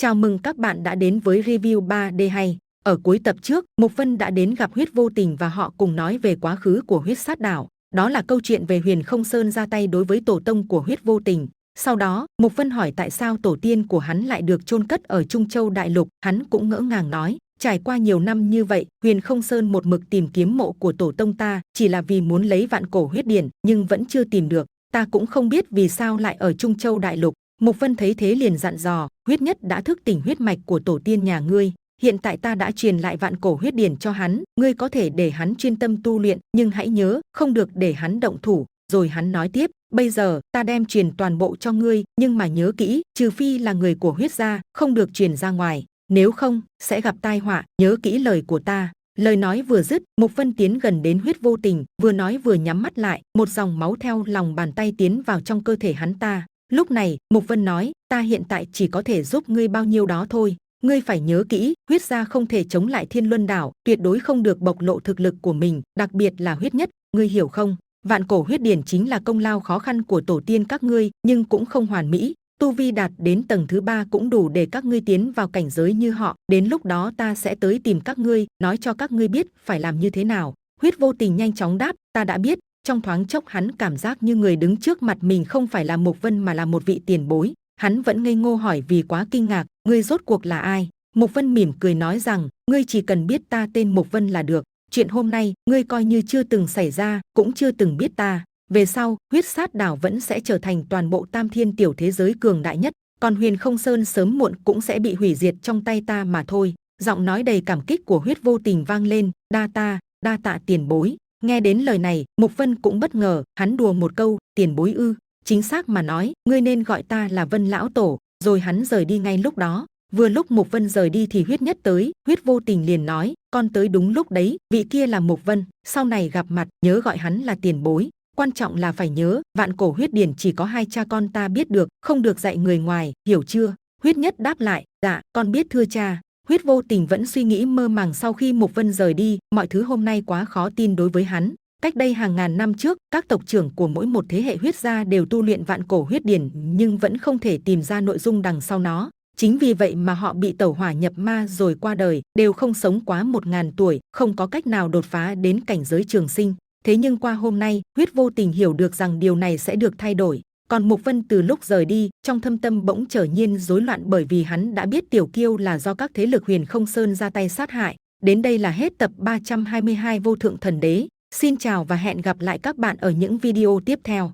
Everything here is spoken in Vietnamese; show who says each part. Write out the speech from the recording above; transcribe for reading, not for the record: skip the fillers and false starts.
Speaker 1: Chào mừng các bạn đã đến với review 3D hay. Ở cuối tập trước, Mục Vân đã đến gặp Huyết Vô Tình và họ cùng nói về quá khứ của Huyết Sát Đảo. Đó là câu chuyện về Huyền Không Sơn ra tay đối với tổ tông của Huyết Vô Tình. Sau đó, Mục Vân hỏi tại sao tổ tiên của hắn lại được chôn cất ở Trung Châu Đại Lục. Hắn cũng ngỡ ngàng nói, trải qua nhiều năm như vậy, Huyền Không Sơn một mực tìm kiếm mộ của tổ tông ta, chỉ là vì muốn lấy vạn cổ huyết điển, nhưng vẫn chưa tìm được. Ta cũng không biết vì sao lại ở Trung Châu Đại Lục. Mục Vân thấy thế liền dặn dò, Huyết Nhất đã thức tỉnh huyết mạch của tổ tiên nhà ngươi. Hiện tại ta đã truyền lại vạn cổ huyết điển cho hắn, ngươi có thể để hắn chuyên tâm tu luyện, nhưng hãy nhớ, không được để hắn động thủ. Rồi hắn nói tiếp, bây giờ ta đem truyền toàn bộ cho ngươi, nhưng mà nhớ kỹ, trừ phi là người của Huyết gia, không được truyền ra ngoài, nếu không sẽ gặp tai họa. Nhớ kỹ lời của ta. Lời nói vừa dứt, Mục Vân tiến gần đến Huyết Vô Tình, vừa nói vừa nhắm mắt lại, một dòng máu theo lòng bàn tay tiến vào trong cơ thể hắn ta. Lúc này, Mục Vân nói, ta hiện tại chỉ có thể giúp ngươi bao nhiêu đó thôi. Ngươi phải nhớ kỹ, Huyết gia không thể chống lại Thiên Luân Đảo, tuyệt đối không được bộc lộ thực lực của mình, đặc biệt là Huyết Nhất, ngươi hiểu không? Vạn cổ huyết điển chính là công lao khó khăn của tổ tiên các ngươi, nhưng cũng không hoàn mỹ. Tu vi đạt đến tầng thứ 3 cũng đủ để các ngươi tiến vào cảnh giới như họ. Đến lúc đó ta sẽ tới tìm các ngươi, nói cho các ngươi biết phải làm như thế nào. Huyết Vô Tình nhanh chóng đáp, ta đã biết. Trong thoáng chốc hắn cảm giác như người đứng trước mặt mình không phải là Mục Vân mà là một vị tiền bối. Hắn vẫn ngây ngô hỏi vì quá kinh ngạc, ngươi rốt cuộc là ai? Mục Vân mỉm cười nói rằng, ngươi chỉ cần biết ta tên Mục Vân là được. Chuyện hôm nay ngươi coi như chưa từng xảy ra, cũng chưa từng biết ta. Về sau, Huyết Sát Đảo vẫn sẽ trở thành toàn bộ Tam Thiên tiểu thế giới cường đại nhất, còn Huyền Không Sơn sớm muộn cũng sẽ bị hủy diệt trong tay ta mà thôi. Giọng nói đầy cảm kích của Huyết Vô Tình vang lên, đa tạ tiền bối. Nghe đến lời này, Mục Vân cũng bất ngờ, hắn đùa một câu, tiền bối ư? Chính xác mà nói, ngươi nên gọi ta là Vân lão tổ. Rồi hắn rời đi ngay lúc đó. Vừa lúc Mục Vân rời đi thì Huyết Nhất tới, Huyết Vô Tình liền nói, con tới đúng lúc đấy, vị kia là Mục Vân, sau này gặp mặt nhớ gọi hắn là tiền bối. Quan trọng là phải nhớ, vạn cổ huyết điển chỉ có hai cha con ta biết được, không được dạy người ngoài, hiểu chưa? Huyết Nhất đáp lại, dạ, con biết thưa cha. Huyết Vô Tình vẫn suy nghĩ mơ màng sau khi Mục Vân rời đi, mọi thứ hôm nay quá khó tin đối với hắn. Cách đây hàng ngàn năm trước, các tộc trưởng của mỗi một thế hệ huyết gia đều tu luyện vạn cổ huyết điển, nhưng vẫn không thể tìm ra nội dung đằng sau nó. Chính vì vậy mà họ bị tẩu hỏa nhập ma rồi qua đời, đều không sống quá 1000 tuổi, không có cách nào đột phá đến cảnh giới trường sinh. Thế nhưng qua hôm nay, Huyết Vô Tình hiểu được rằng điều này sẽ được thay đổi. Còn Mục Vân từ lúc rời đi, trong thâm tâm bỗng trở nhiên rối loạn bởi vì hắn đã biết Tiểu Kiêu là do các thế lực Huyền Không Sơn ra tay sát hại. Đến đây là hết tập 322 Vô Thượng Thần Đế. Xin chào và hẹn gặp lại các bạn ở những video tiếp theo.